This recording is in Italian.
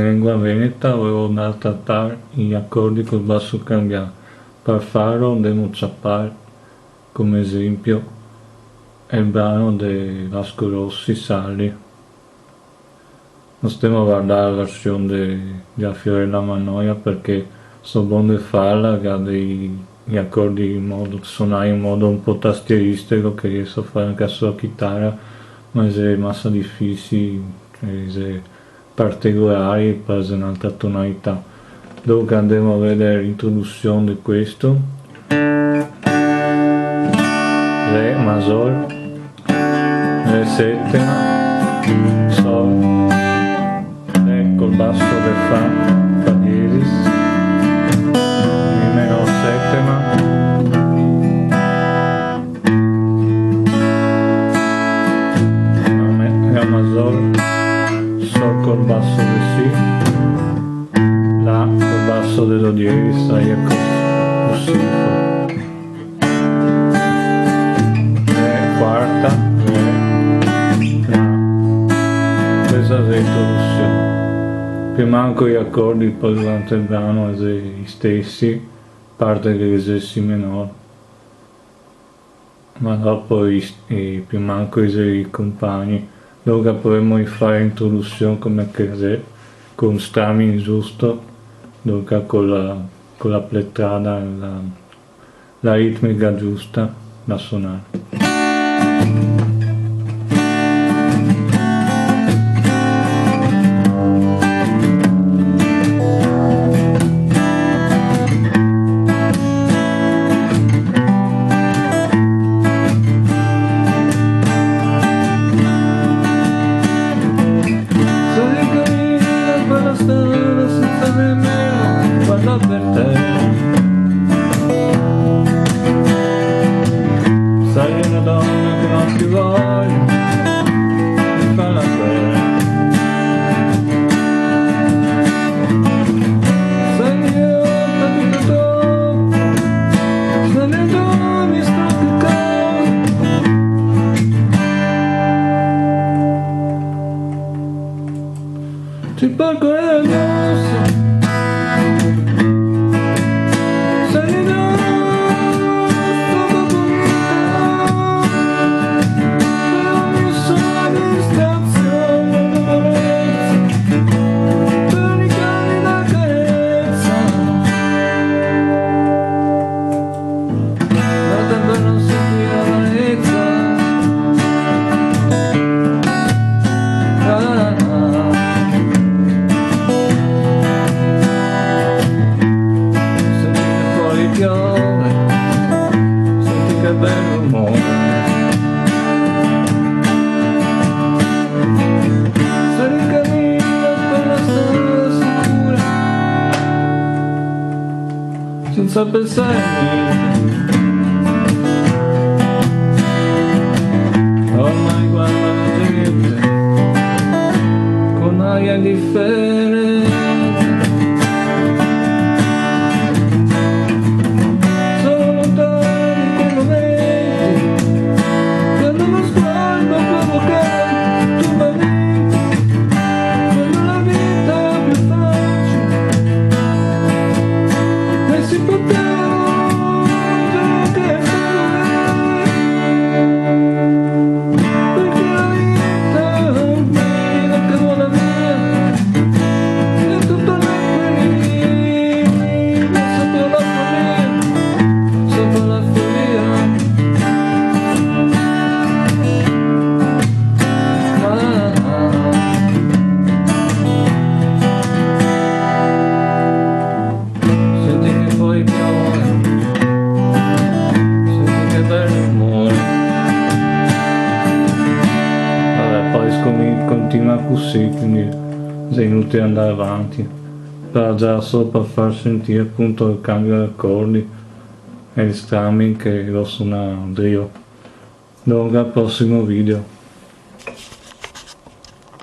lingua veneta volevo andare a trattare gli accordi col basso cambiato. Per farlo devo ciappare, come esempio, il brano di Vasco Rossi, Sally. Non stiamo a guardare la versione di Fiorella Mannoia perché so buono di farla, che ha gli accordi in modo, suonare in modo un po' tastieristico, che riesco a fare anche sulla chitarra, ma è massa difficile, è particolari per un'altra tonalità. Dopo andiamo a vedere l'introduzione di questo. Re maggiore, Re settima, Sol, Re col basso del Fa diesis, Mi menor settima, Re maggiore, Sol col basso del Si, La col basso dello diesis, e così. Quarta, questa è l'introduzione. Prima anche gli accordi poi durante il brano gli stessi, parte che è Si minore, ma dopo prima anche i compagni. Dopo potremmo fare l'introduzione come che è, con straming giusto, dopo con la plettrada, la ritmica giusta da suonare. Senza nemmeno guarda per te, sei una donna che non ti voglio, mi fa la guerra. Sei io per tutto, sei le tue mi stacchi cose, ti porgo le addosso. Senti che bello amore, se ricammina per la strada sicura, senza pensare a niente, ormai guarda la gente con aria indifferente. Continua così, quindi è inutile andare avanti, però già solo per far sentire appunto il cambio di accordi e il strumming che lo suona Drio. Dopo al prossimo video.